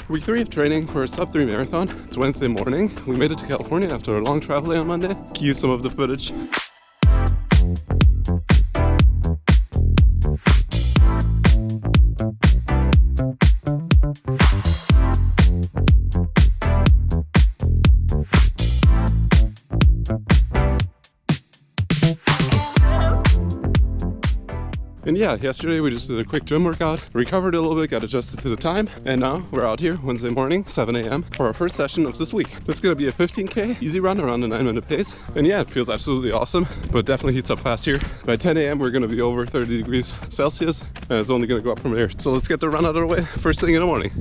Week 3 of training for a sub-3 marathon. It's Wednesday morning. We made it to California after a long travel day on Monday. Use some of the footage. And yeah, yesterday we just did a quick gym workout, recovered a little bit, got adjusted to the time, and now we're out here Wednesday morning, 7 a.m. for our first session of this week. This is going to be a 15K easy run around a 9-minute pace. And yeah, it feels absolutely awesome, but definitely heats up fast here. By 10 a.m. we're going to be over 30 degrees Celsius, and it's only going to go up from there. So let's get the run out of the way first thing in the morning.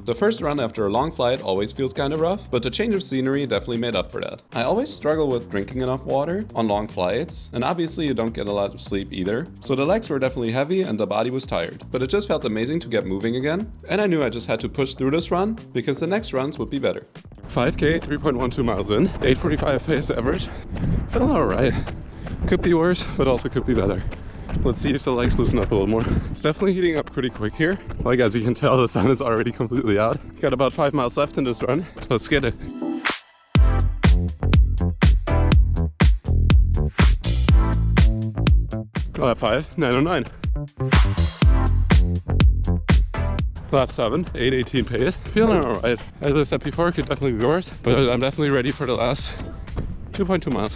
The first run after a long flight always feels kind of rough, but the change of scenery definitely made up for that. I always struggle with drinking enough water on long flights, and obviously you don't get a lot of sleep either. So the legs were definitely heavy and the body was tired, but it just felt amazing to get moving again. And I knew I just had to push through this run because the next runs would be better. 5K, 3.12 miles in, 8:45 pace average. Feeling alright. Could be worse, but also could be better. Let's see if the legs loosen up a little more. It's definitely heating up pretty quick here. Like as you can tell, the sun is already completely out. Got about 5 miles left in this run. Let's get it. Lap 5, 9:09. Lap 7, 8:18 pace. Feeling alright. As I said before, it could definitely be worse, but I'm definitely ready for the last 2.2 miles.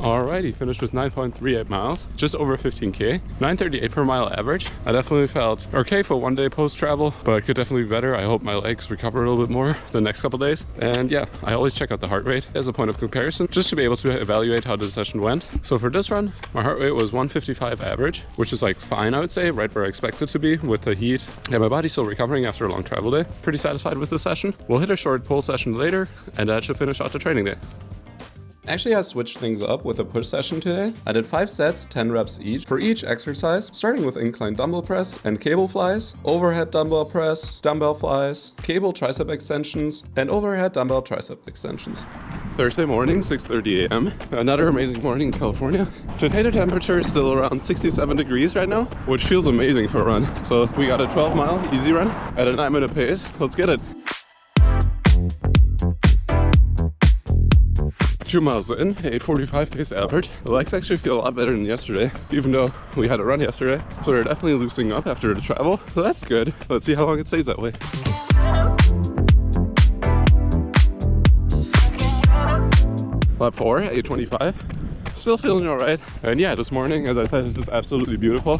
Alrighty, finished with 9.38 miles, just over 15K, 9:38 per mile average. I definitely felt okay for one day post-travel, but it could definitely be better. I hope my legs recover a little bit more the next couple days. And yeah, I always check out the heart rate as a point of comparison, just to be able to evaluate how the session went. So for this run, my heart rate was 155 average, which is like fine, I would say, right where I expect it to be with the heat. And my body's still recovering after a long travel day. Pretty satisfied with the session. We'll hit a short pull session later, and that should finish out the training day. Actually, I switched things up with a push session today. I did 5 sets, 10 reps each for each exercise, starting with incline dumbbell press and cable flies, overhead dumbbell press, dumbbell flies, cable tricep extensions, and overhead dumbbell tricep extensions. Thursday morning, 6:30 a.m. Another amazing morning in California. Today the temperature is still around 67 degrees right now, which feels amazing for a run. So we got a 12-mile easy run at a 9-minute pace. Let's get it. 2 miles in, 8:45 pace average. The legs actually feel a lot better than yesterday, even though we had a run yesterday. So they're definitely loosening up after the travel. So that's good. Let's see how long it stays that way. Lap 4, 8:25. Still feeling alright. And yeah, this morning, as I said, it's just absolutely beautiful.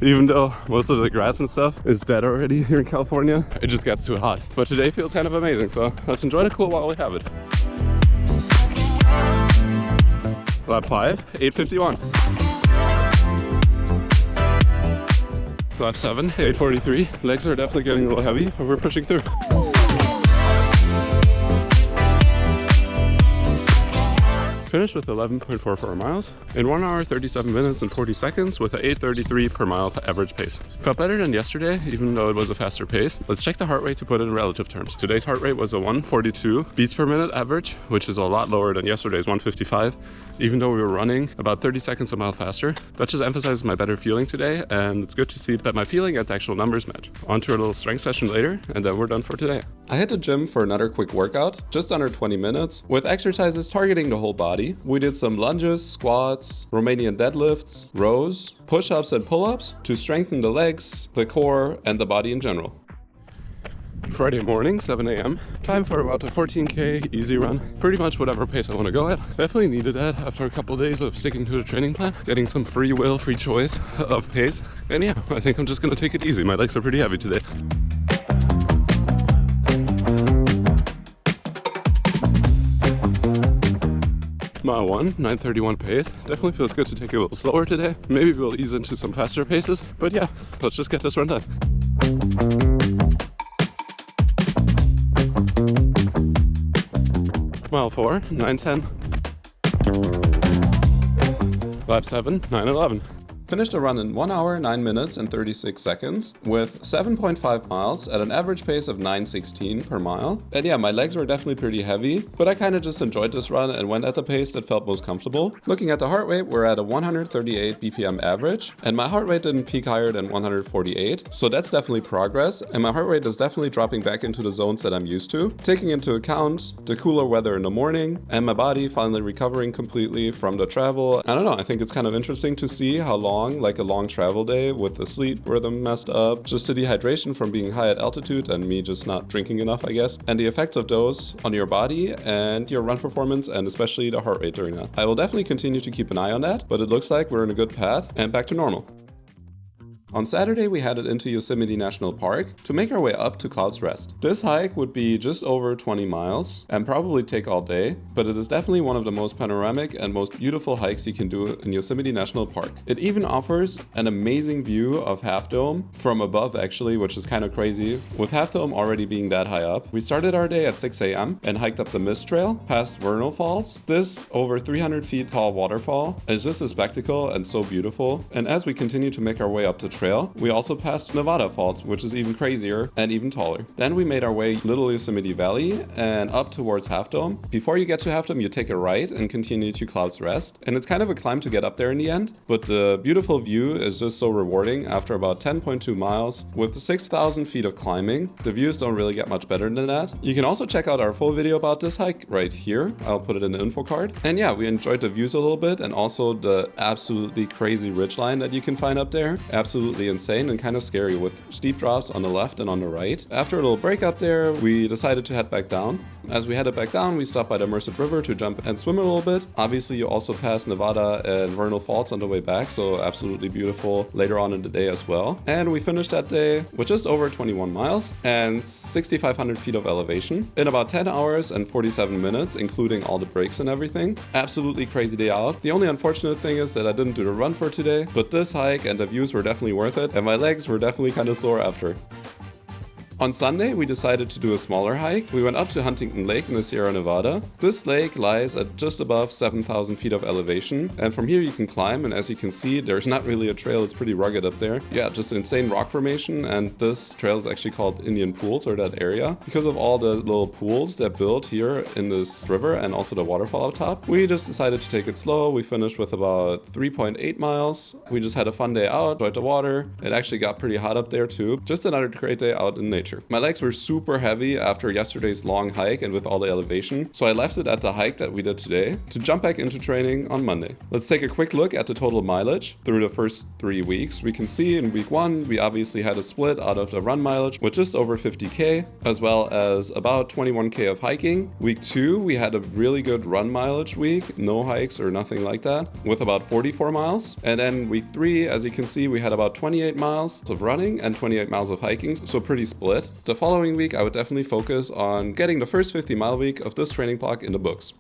Even though most of the grass and stuff is dead already here in California, it just gets too hot. But today feels kind of amazing, so let's enjoy the cool while we have it. Lap 5, 8:51. Lap 7, 8:43. Legs are definitely getting a little heavy, but we're pushing through. Finished with 11.44 miles in 1 hour, 37 minutes and 40 seconds with an 8:33 per mile average pace. Felt better than yesterday, even though it was a faster pace. Let's check the heart rate to put it in relative terms. Today's heart rate was a 142 beats per minute average, which is a lot lower than yesterday's 155, even though we were running about 30 seconds a mile faster. That just emphasizes my better feeling today, and it's good to see that my feeling and the actual numbers match. On to a little strength session later, and then we're done for today. I hit the gym for another quick workout, just under 20 minutes, with exercises targeting the whole body. We did some lunges, squats, Romanian deadlifts, rows, push-ups and pull-ups to strengthen the legs, the core, and the body in general. Friday morning, 7 a.m. Time for about a 14K easy run. Pretty much whatever pace I want to go at. Definitely needed that after a couple days of sticking to the training plan. Getting some free will, free choice of pace. And yeah, I think I'm just going to take it easy. My legs are pretty heavy today. Mile 1, 9:31 pace. Definitely feels good to take it a little slower today. Maybe we'll ease into some faster paces. But yeah, let's just get this run done. Mile 4, 9:10. Lap 7, 9:11. Finished the run in 1 hour, 9 minutes and 36 seconds with 7.5 miles at an average pace of 9:16 per mile. And yeah, my legs were definitely pretty heavy, but I kind of just enjoyed this run and went at the pace that felt most comfortable. Looking at the heart rate, we're at a 138 BPM average, and my heart rate didn't peak higher than 148, so that's definitely progress, and my heart rate is definitely dropping back into the zones that I'm used to, taking into account the cooler weather in the morning and my body finally recovering completely from the travel. I don't know, I think it's kind of interesting to see how long, like a long travel day with the sleep rhythm messed up, just the dehydration from being high at altitude and me just not drinking enough, I guess, and the effects of those on your body and your run performance and especially the heart rate during that. I will definitely continue to keep an eye on that, but it looks like we're in a good path and back to normal. On Saturday, we headed into Yosemite National Park to make our way up to Clouds Rest. This hike would be just over 20 miles and probably take all day, but it is definitely one of the most panoramic and most beautiful hikes you can do in Yosemite National Park. It even offers an amazing view of Half Dome from above actually, which is kind of crazy, with Half Dome already being that high up. We started our day at 6 a.m. and hiked up the Mist Trail past Vernal Falls. This over 300 feet tall waterfall is just a spectacle and so beautiful. And as we continue to make our way up the trail, we also passed Nevada Falls, which is even crazier and even taller. Then we made our way Little Yosemite Valley and up towards Half Dome. Before you get to Half Dome, you take a right and continue to Clouds Rest. And it's kind of a climb to get up there in the end, but the beautiful view is just so rewarding after about 10.2 miles. With 6,000 feet of climbing, the views don't really get much better than that. You can also check out our full video about this hike right here. I'll put it in the info card. And yeah, we enjoyed the views a little bit and also the absolutely crazy ridgeline that you can find up there. Absolutely insane and kind of scary with steep drops on the left and on the right. After a little break up there, we decided to head back down. As we headed back down, we stopped by the Merced River to jump and swim a little bit. Obviously, you also pass Nevada and Vernal Falls on the way back, so absolutely beautiful later on in the day as well. And we finished that day with just over 21 miles and 6,500 feet of elevation in about 10 hours and 47 minutes, including all the breaks and everything. Absolutely crazy day out. The only unfortunate thing is that I didn't do the run for today, but this hike and the views were definitely worth it, and my legs were definitely kind of sore after. On Sunday, we decided to do a smaller hike. We went up to Huntington Lake in the Sierra Nevada. This lake lies at just above 7,000 feet of elevation, and from here you can climb, and as you can see, there's not really a trail, it's pretty rugged up there. Yeah, just an insane rock formation, and this trail is actually called Indian Pools, or that area, because of all the little pools that built here in this river and also the waterfall up top. We just decided to take it slow. We finished with about 3.8 miles. We just had a fun day out, enjoyed the water. It actually got pretty hot up there too. Just another great day out in nature. My legs were super heavy after yesterday's long hike and with all the elevation, so I left it at the hike that we did today to jump back into training on Monday. Let's take a quick look at the total mileage through the first 3 weeks. We can see in week 1, we obviously had a split out of the run mileage with just over 50k, as well as about 21k of hiking. Week 2, we had a really good run mileage week, no hikes or nothing like that, with about 44 miles. And then week 3, as you can see, we had about 28 miles of running and 28 miles of hiking, so pretty split. The following week, I would definitely focus on getting the first 50-mile week of this training block in the books.